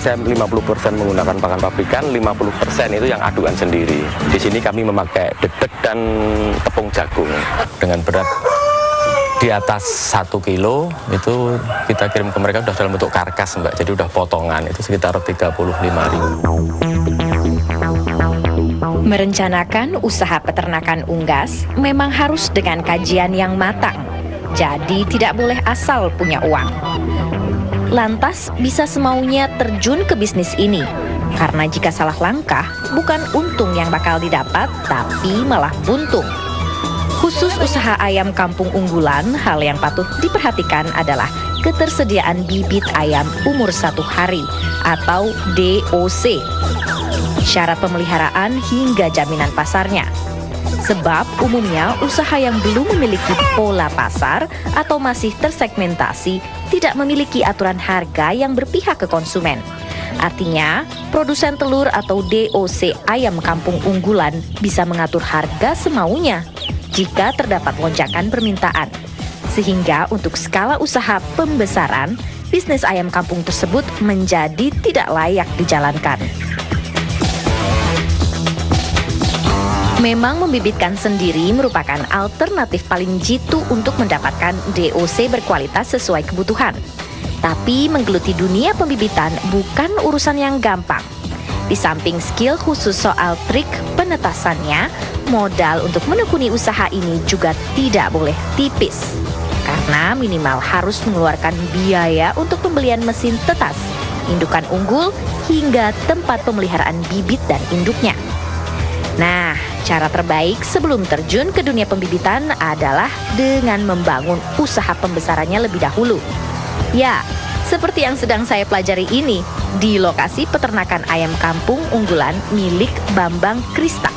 saya 50% menggunakan pakan pabrikan, 50% itu yang aduan sendiri. Di sini kami memakai dedek dan tepung jagung dengan berat di atas 1 kilo, itu kita kirim ke mereka sudah dalam bentuk karkas, Mbak. Jadi udah potongan, itu sekitar 35.000. Merencanakan usaha peternakan unggas memang harus dengan kajian yang matang. Jadi tidak boleh asal punya uang. Lantas bisa semaunya terjun ke bisnis ini. Karena jika salah langkah, bukan untung yang bakal didapat, tapi malah buntung. Khusus usaha ayam kampung unggulan, hal yang patut diperhatikan adalah ketersediaan bibit ayam umur 1 hari atau DOC. Syarat pemeliharaan hingga jaminan pasarnya. Sebab umumnya usaha yang belum memiliki pola pasar atau masih tersegmentasi tidak memiliki aturan harga yang berpihak ke konsumen. Artinya, produsen telur atau DOC ayam kampung unggulan bisa mengatur harga semaunya jika terdapat lonjakan permintaan. Sehingga untuk skala usaha pembesaran, bisnis ayam kampung tersebut menjadi tidak layak dijalankan. Memang membibitkan sendiri merupakan alternatif paling jitu untuk mendapatkan DOC berkualitas sesuai kebutuhan. Tapi menggeluti dunia pembibitan bukan urusan yang gampang. Di samping skill khusus soal trik penetasannya, modal untuk menekuni usaha ini juga tidak boleh tipis. Karena minimal harus mengeluarkan biaya untuk pembelian mesin tetas, indukan unggul, hingga tempat pemeliharaan bibit dan induknya. Nah, cara terbaik sebelum terjun ke dunia pembibitan adalah dengan membangun usaha pembesarannya lebih dahulu. Ya, seperti yang sedang saya pelajari ini, di lokasi peternakan ayam kampung unggulan milik Bambang Krista.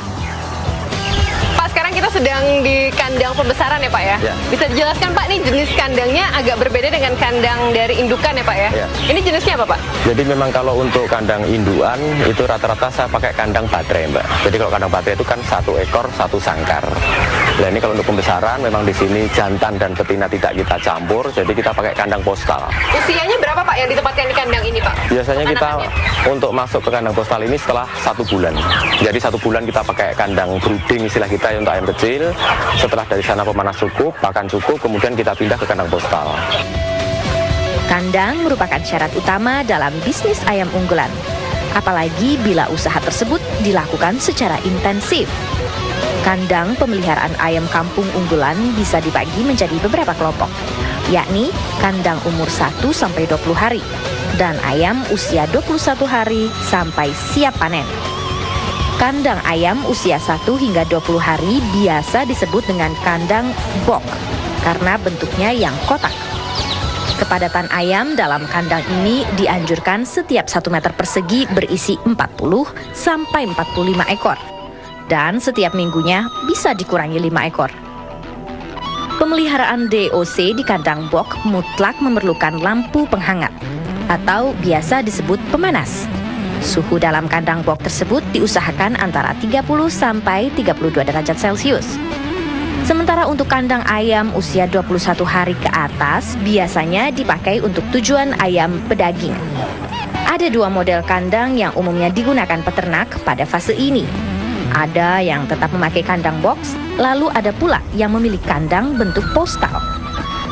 Pak, sekarang kita sedang di kandang pembesaran ya Pak ya? Ya. Bisa dijelaskan Pak, nih jenis kandangnya agak berbeda dengan kandang dari indukan ya Pak ya? Ya. Ini jenisnya apa Pak? Jadi memang kalau untuk kandang induan itu rata-rata saya pakai kandang baterai, Mbak. Jadi kalau kandang baterai itu kan 1 ekor 1 sangkar. Nah ini kalau untuk pembesaran memang di sini jantan dan betina tidak kita campur, jadi kita pakai kandang postal. Usianya berapa Pak yang ditempatkan di kandang ini Pak? Biasanya kita untuk masuk ke kandang postal ini setelah 1 bulan. Jadi 1 bulan kita pakai kandang brooding istilah kita untuk ayam kecil. Setelah dari sana pemanas cukup, pakan cukup, kemudian kita pindah ke kandang postal. Kandang merupakan syarat utama dalam bisnis ayam unggulan. Apalagi bila usaha tersebut dilakukan secara intensif. Kandang pemeliharaan ayam kampung unggulan bisa dibagi menjadi beberapa kelompok, yakni kandang umur 1-20 hari dan ayam usia 21 hari sampai siap panen. Kandang ayam usia 1 hingga 20 hari biasa disebut dengan kandang box karena bentuknya yang kotak. Kepadatan ayam dalam kandang ini dianjurkan setiap 1 meter persegi berisi 40 sampai 45 ekor. Dan setiap minggunya bisa dikurangi 5 ekor. Pemeliharaan DOC di kandang box mutlak memerlukan lampu penghangat atau biasa disebut pemanas. Suhu dalam kandang box tersebut diusahakan antara 30 sampai 32 derajat Celcius. Sementara untuk kandang ayam usia 21 hari ke atas biasanya dipakai untuk tujuan ayam pedaging. Ada 2 model kandang yang umumnya digunakan peternak pada fase ini. Ada yang tetap memakai kandang box, lalu ada pula yang memilih kandang bentuk postal.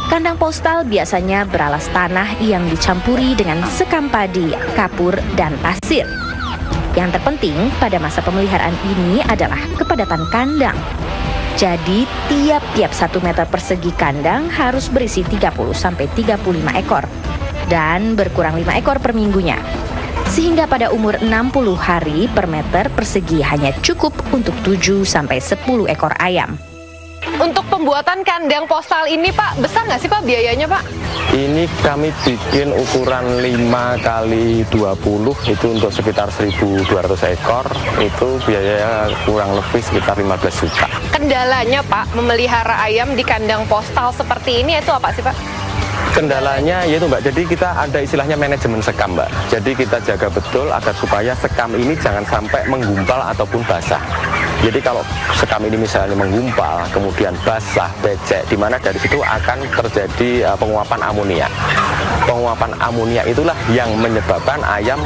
Kandang postal biasanya beralas tanah yang dicampuri dengan sekam padi, kapur, dan pasir. Yang terpenting pada masa pemeliharaan ini adalah kepadatan kandang. Jadi tiap-tiap 1 meter persegi kandang harus berisi 30-35 ekor dan berkurang 5 ekor per minggunya. Sehingga pada umur 60 hari per meter persegi hanya cukup untuk 7-10 ekor ayam. Untuk pembuatan kandang postal ini Pak, besar nggak sih Pak biayanya Pak? Ini kami bikin ukuran 5x20 itu untuk sekitar 1.200 ekor, itu biaya kurang lebih sekitar 15 juta. Kendalanya Pak, memelihara ayam di kandang postal seperti ini itu apa sih Pak? Kendalanya yaitu Mbak, jadi kita ada istilahnya manajemen sekam Mbak. Jadi kita jaga betul agar supaya sekam ini jangan sampai menggumpal ataupun basah. Jadi kalau sekam ini misalnya menggumpal, kemudian basah, becek, di mana dari situ akan terjadi penguapan amonia. Penguapan amonia itulah yang menyebabkan ayam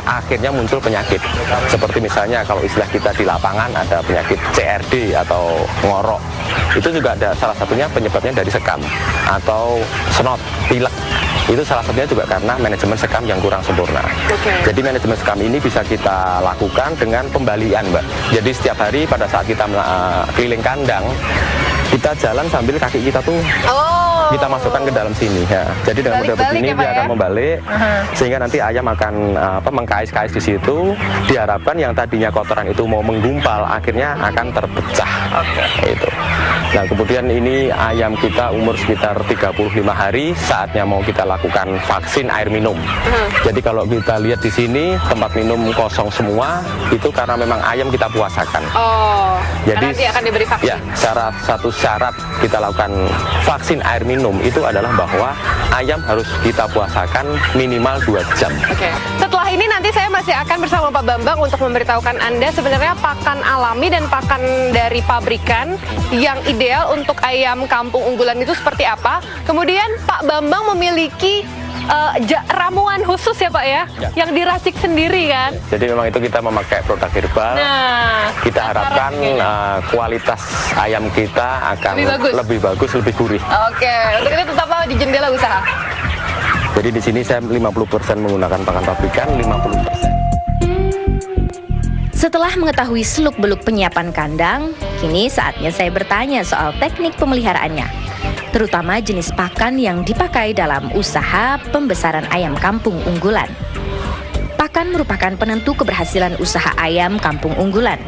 akhirnya muncul penyakit. Seperti misalnya kalau istilah kita di lapangan ada penyakit CRD atau ngorok. Itu juga ada salah satunya penyebabnya dari sekam atau snot, pilek. Itu salah satunya juga karena manajemen sekam yang kurang sempurna. Jadi manajemen sekam ini bisa kita lakukan dengan pembalian Mbak. Jadi setiap hari pada saat kita keliling kandang, kita jalan sambil kaki kita tuh kita masukkan ke dalam sini ya. Jadi dengan model begini dia akan membalik sehingga nanti ayam akan mengkais-kais di situ. Diharapkan yang tadinya kotoran itu mau menggumpal akhirnya akan terpecah. Itu. Nah, kemudian ini ayam kita umur sekitar 35 hari, saatnya mau kita lakukan vaksin air minum. Jadi kalau kita lihat di sini tempat minum kosong semua, itu karena memang ayam kita puasakan. Jadi nanti akan diberi vaksin. Ya, satu syarat kita lakukan vaksin air minum itu adalah bahwa ayam harus kita puasakan minimal 2 jam. Setelah ini nanti saya masih akan bersama Pak Bambang untuk memberitahukan Anda sebenarnya pakan alami dan pakan dari pabrikan yang ideal untuk ayam kampung unggulan itu seperti apa. Kemudian Pak Bambang memiliki ramuan khusus ya Pak ya, yang diracik sendiri kan. Jadi memang itu kita memakai produk herbal. Kita harapkan kualitas ayam kita akan lebih bagus, lebih gurih. Untuk itu tetaplah di Jendela Usaha. Jadi di sini saya 50% menggunakan pakan pabrikan, 50%. Setelah mengetahui seluk-beluk penyiapan kandang, kini saatnya saya bertanya soal teknik pemeliharaannya, terutama jenis pakan yang dipakai dalam usaha pembesaran ayam kampung unggulan. Pakan merupakan penentu keberhasilan usaha ayam kampung unggulan,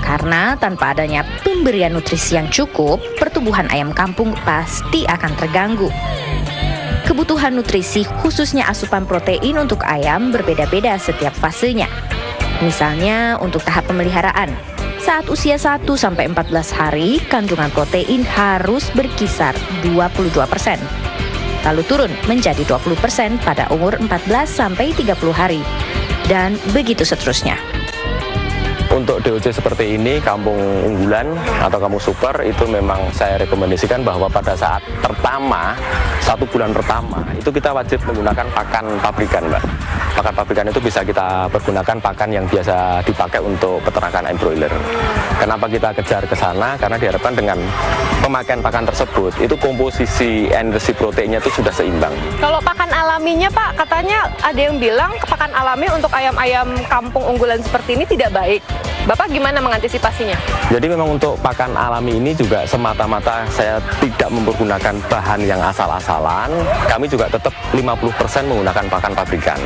karena tanpa adanya pemberian nutrisi yang cukup, pertumbuhan ayam kampung pasti akan terganggu. Kebutuhan nutrisi khususnya asupan protein untuk ayam berbeda-beda setiap fasenya. Misalnya untuk tahap pemeliharaan, saat usia 1-14 hari, kandungan protein harus berkisar 22%. Lalu turun menjadi 20% pada umur 14-30 hari. Dan begitu seterusnya. Untuk DOC seperti ini, kampung unggulan atau kampung super, itu memang saya rekomendasikan bahwa pada saat pertama, 1 bulan pertama, itu kita wajib menggunakan pakan pabrikan Mbak. Pakan pabrikan itu bisa kita pergunakan pakan yang biasa dipakai untuk peternakan ayam broiler. Kenapa kita kejar ke sana? Karena diharapkan dengan pemakaian pakan tersebut, itu komposisi energi proteinnya itu sudah seimbang. Kalau pakan alaminya Pak, katanya ada yang bilang pakan alami untuk ayam-ayam kampung unggulan seperti ini tidak baik. Bapak gimana mengantisipasinya? Jadi memang untuk pakan alami ini juga semata-mata saya tidak mempergunakan bahan yang asal-asalan. Kami juga tetap 50% menggunakan pakan pabrikan.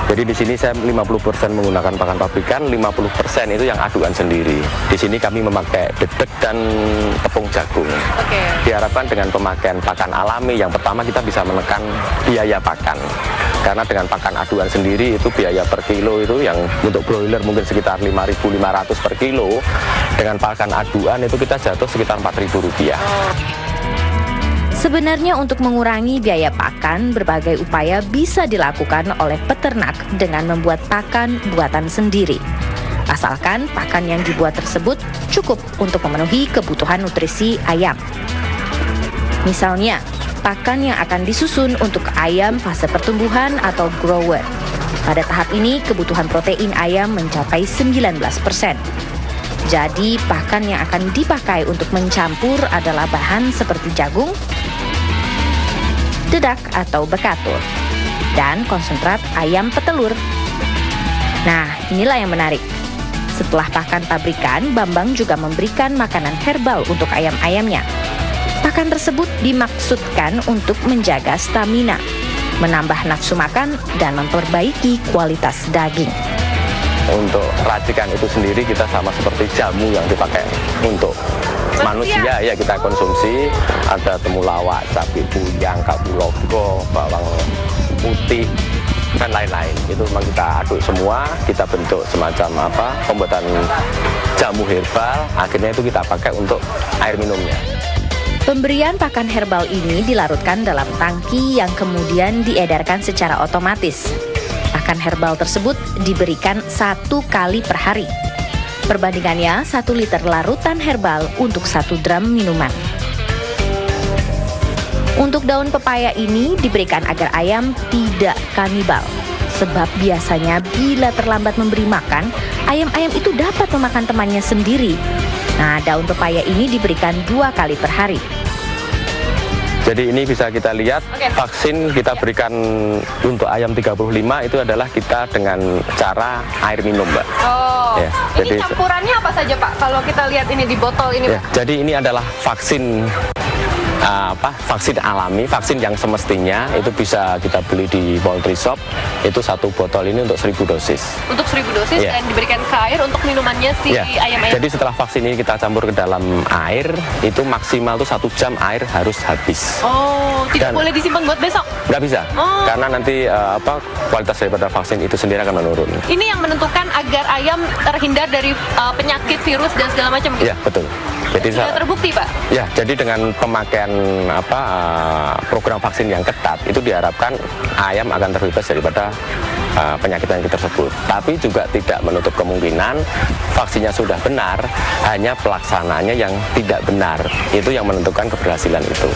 Jadi di sini saya 50% menggunakan pakan pabrikan, 50% itu yang aduan sendiri. Di sini kami memakai dedek dan tepung jagung. Diharapkan dengan pemakaian pakan alami, yang pertama kita bisa menekan biaya pakan. Karena dengan pakan aduan sendiri itu biaya per kilo itu yang untuk broiler mungkin sekitar 5.500 per kilo. Dengan pakan aduan itu kita jatuh sekitar Rp4.000. Sebenarnya untuk mengurangi biaya pakan, berbagai upaya bisa dilakukan oleh peternak dengan membuat pakan buatan sendiri. Asalkan pakan yang dibuat tersebut cukup untuk memenuhi kebutuhan nutrisi ayam. Misalnya, pakan yang akan disusun untuk ayam fase pertumbuhan atau grower. Pada tahap ini, kebutuhan protein ayam mencapai 19%. Jadi, pakan yang akan dipakai untuk mencampur adalah bahan seperti jagung, dedak atau bekatur, dan konsentrat ayam petelur. Nah, inilah yang menarik. Setelah pakan pabrikan, Bambang juga memberikan makanan herbal untuk ayam-ayamnya. Pakan tersebut dimaksudkan untuk menjaga stamina, menambah nafsu makan, dan memperbaiki kualitas daging. Untuk racikan itu sendiri kita sama seperti jamu yang dipakai untuk manusia ya kita konsumsi. Ada temulawak, cabai buyang, kapulaga, bawang putih, dan lain-lain. Itu memang kita aduk semua, kita bentuk semacam pembuatan jamu herbal. Akhirnya itu kita pakai untuk air minumnya. Pemberian pakan herbal ini dilarutkan dalam tangki yang kemudian diedarkan secara otomatis. Pakan herbal tersebut diberikan 1 kali per hari. Perbandingannya 1 liter larutan herbal untuk 1 dram minuman. Untuk daun pepaya ini diberikan agar ayam tidak kanibal. Sebab biasanya bila terlambat memberi makan, ayam-ayam itu dapat memakan temannya sendiri. Nah, daun pepaya ini diberikan 2 kali per hari. Jadi ini bisa kita lihat vaksin kita berikan untuk ayam 35 itu adalah kita dengan cara air minum, Mbak. Oh, ya, ini jadi campurannya apa saja, Pak? Kalau kita lihat ini di botol ini, ya, Pak. jadi ini adalah vaksin vaksin alami, vaksin yang semestinya itu bisa kita beli di poultry shop. Itu 1 botol ini untuk 1000 dosis. Untuk 1000 dosis Ya. dan diberikan ke air untuk minumannya si Ya, ayam-ayam. jadi setelah vaksin ini kita campur ke dalam air, itu maksimal tuh 1 jam air harus habis. Oh, tidak Dan- boleh disimpan buat besok. Nggak bisa, Oh. karena nanti kualitas daripada vaksin itu sendiri akan menurun. Ini yang menentukan agar ayam terhindar dari penyakit, virus dan segala macam. Ya, betul. Jadi Sudah terbukti, Pak. ya, jadi dengan pemakaian program vaksin yang ketat itu diharapkan ayam akan terbebas daripada penyakit-penyakit tersebut. Tapi juga tidak menutup kemungkinan vaksinnya sudah benar, hanya pelaksanaannya yang tidak benar. Itu yang menentukan keberhasilan itu.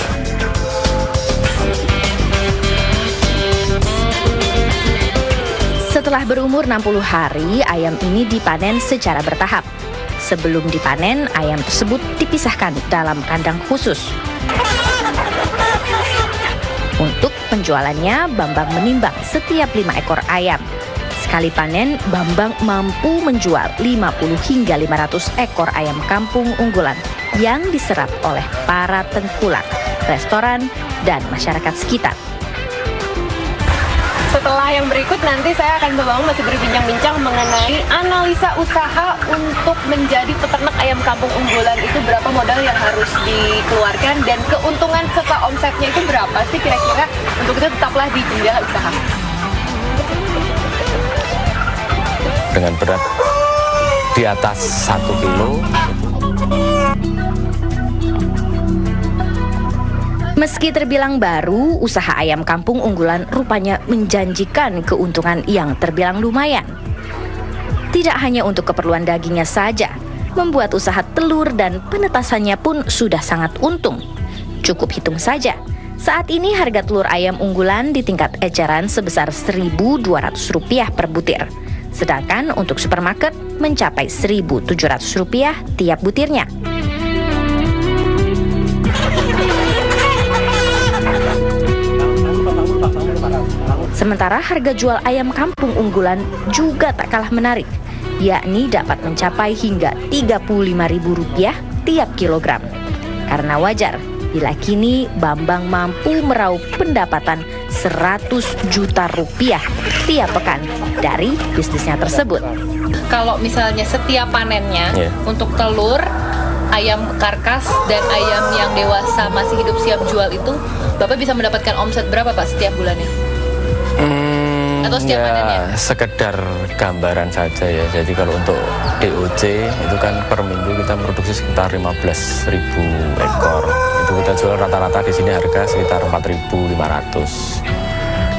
Setelah berumur 60 hari, ayam ini dipanen secara bertahap. Sebelum dipanen, ayam tersebut dipisahkan dalam kandang khusus. Untuk penjualannya, Bambang menimbang setiap 5 ekor ayam. Sekali panen, Bambang mampu menjual 50 hingga 500 ekor ayam kampung unggulan yang diserap oleh para tengkulak, restoran, dan masyarakat sekitar. Setelah yang berikut nanti saya akan masih berbincang-bincang mengenai analisa usaha untuk menjadi peternak ayam kampung unggulan itu berapa modal yang harus dikeluarkan dan keuntungan serta omsetnya itu berapa sih kira-kira. Untuk itu tetaplah di Jendela Usaha. Dengan berat di atas 1 kilo. Meski terbilang baru, usaha ayam kampung unggulan rupanya menjanjikan keuntungan yang terbilang lumayan. Tidak hanya untuk keperluan dagingnya saja, membuat usaha telur dan penetasannya pun sudah sangat untung. Cukup hitung saja, saat ini harga telur ayam unggulan di tingkat eceran sebesar Rp1.200 per butir. Sedangkan untuk supermarket mencapai Rp1.700 tiap butirnya. Sementara harga jual ayam kampung unggulan juga tak kalah menarik, yakni dapat mencapai hingga Rp35.000 tiap kilogram. Karena wajar bila kini Bambang mampu meraup pendapatan Rp100 juta tiap pekan dari bisnisnya tersebut. Kalau misalnya setiap panennya untuk telur, ayam karkas dan ayam yang dewasa masih hidup siap jual itu, Bapak bisa mendapatkan omset berapa, Pak, setiap bulannya? Atau setiap panennya? Sekedar gambaran saja ya. Jadi kalau untuk DOC itu kan per minggu kita produksi sekitar 15.000 ekor. Itu kita jual rata-rata di sini harga sekitar 4.500.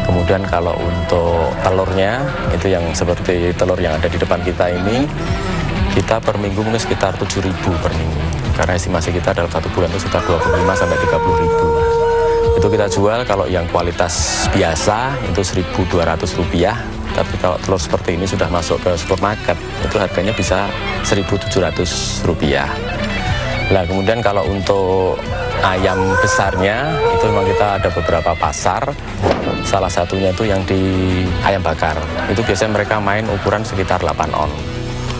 Kemudian kalau untuk telurnya itu yang seperti telur yang ada di depan kita ini, kita per minggu mungkin sekitar 7.000 per minggu. Karena estimasi kita dalam 1 bulan itu sekitar 25 sampai 30.000. Itu kita jual kalau yang kualitas biasa itu Rp1.200. Tapi kalau telur seperti ini sudah masuk ke supermarket, itu harganya bisa Rp1.700. Nah, kemudian kalau untuk ayam besarnya, itu memang kita ada beberapa pasar. Salah satunya itu yang di ayam bakar. Itu biasanya mereka main ukuran sekitar 8 on.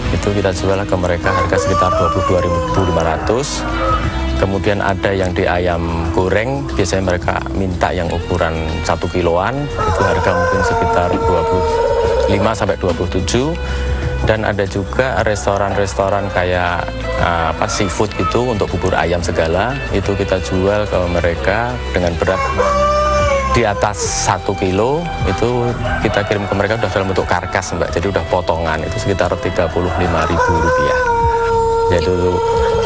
Itu kita jual ke mereka harga sekitar Rp22.500. Kemudian ada yang di ayam goreng, biasanya mereka minta yang ukuran 1 kiloan, itu harga mungkin sekitar 25 sampai 27. Dan ada juga restoran-restoran kayak seafood itu untuk bubur ayam segala, itu kita jual ke mereka dengan berat di atas 1 kilo, itu kita kirim ke mereka udah dalam bentuk karkas, Mbak, jadi udah potongan, itu sekitar Rp35.000. Jadi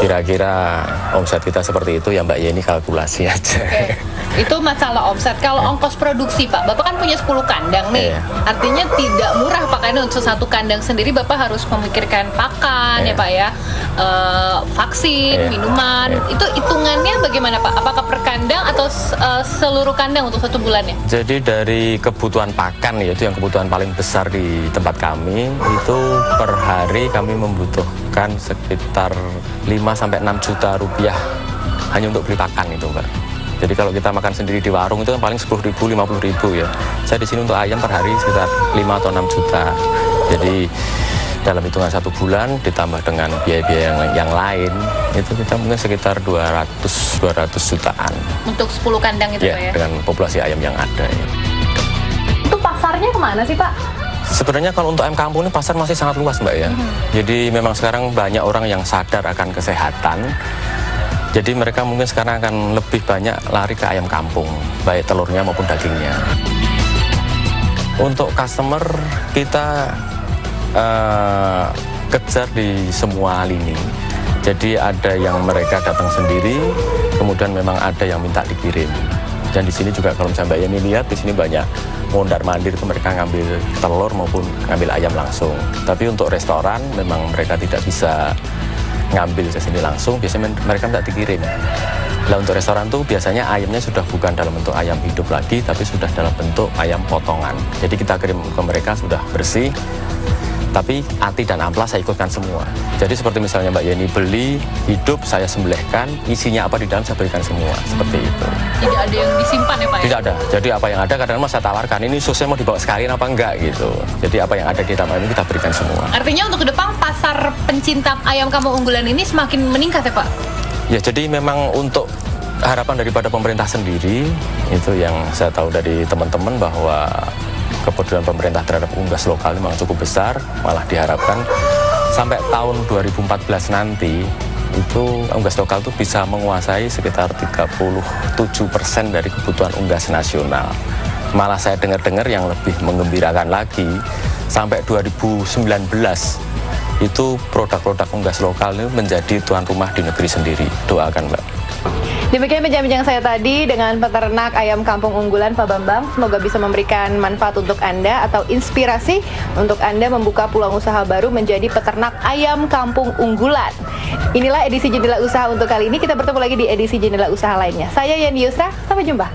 kira-kira omset kita seperti itu ya Mbak Yeni, kalkulasi aja. Oke. Itu masalah omset. Kalau ongkos produksi Pak, Bapak kan punya 10 kandang nih. Iya. Artinya tidak murah Pak, karena untuk satu kandang sendiri Bapak harus memikirkan pakan ya Pak ya, vaksin, minuman. Itu hitungannya bagaimana Pak? Apakah per kandang atau seluruh kandang untuk satu bulannya? Jadi dari kebutuhan pakan, yaitu yang kebutuhan paling besar di tempat kami, itu per hari kami membutuhkan sekitar 5-6 juta rupiah hanya untuk beli pakan itu Mbak. Jadi kalau kita makan sendiri di warung itu kan paling 10.000, 50.000 ya. Saya di sini untuk ayam per hari sekitar 5 atau 6 juta. Jadi dalam hitungan satu bulan ditambah dengan biaya-biaya yang lain, itu kita mungkin sekitar 200 jutaan. Untuk 10 kandang itu Ya, Pak ya? dengan populasi ayam yang ada ya. Itu pasarnya kemana sih Pak? Sebenarnya kalau untuk ayam kampung ini pasar masih sangat luas Mbak ya. Jadi memang sekarang banyak orang yang sadar akan kesehatan. Jadi mereka mungkin sekarang akan lebih banyak lari ke ayam kampung, baik telurnya maupun dagingnya. Untuk customer kita kejar di semua lini. Jadi ada yang mereka datang sendiri, kemudian memang ada yang minta dikirim. Dan di sini juga kalau misalnya Mbak Yeni lihat, di sini banyak mondar-mandir itu mereka ngambil telur maupun ngambil ayam langsung. Tapi untuk restoran memang mereka tidak bisa ngambil ke sini langsung, biasanya mereka minta dikirim. Nah untuk restoran tuh biasanya ayamnya sudah bukan dalam bentuk ayam hidup lagi, tapi sudah dalam bentuk ayam potongan. Jadi kita kirim ke mereka sudah bersih, tapi ati dan amplas saya ikutkan semua. Jadi seperti misalnya Mbak Yeni beli hidup, saya sembelihkan, isinya apa di dalam saya berikan semua, seperti itu. Tidak ada yang disimpan ya Pak ya? Tidak ada. Jadi apa yang ada kadang-kadang saya tawarkan, ini susnya mau dibawa sekalian apa enggak gitu. Jadi apa yang ada di dalam ini kita berikan semua. Artinya untuk ke depan pasar pencinta ayam kampung unggulan ini semakin meningkat ya Pak? Ya jadi memang untuk harapan daripada pemerintah sendiri, itu yang saya tahu dari teman-teman bahwa kepedulian pemerintah terhadap unggas lokal memang cukup besar, malah diharapkan sampai tahun 2014 nanti itu unggas lokal itu bisa menguasai sekitar 37% dari kebutuhan unggas nasional. Malah saya dengar-dengar yang lebih menggembirakan lagi, sampai 2019 itu produk-produk unggas lokal itu menjadi tuan rumah di negeri sendiri. Doakan Mbak. Demikian bincang-bincang saya tadi dengan peternak ayam kampung unggulan Pak Bambang. Semoga bisa memberikan manfaat untuk Anda atau inspirasi untuk Anda membuka peluang usaha baru menjadi peternak ayam kampung unggulan. Inilah edisi Jendela Usaha untuk kali ini. Kita bertemu lagi di edisi Jendela Usaha lainnya. Saya Yani Yusra, sampai jumpa.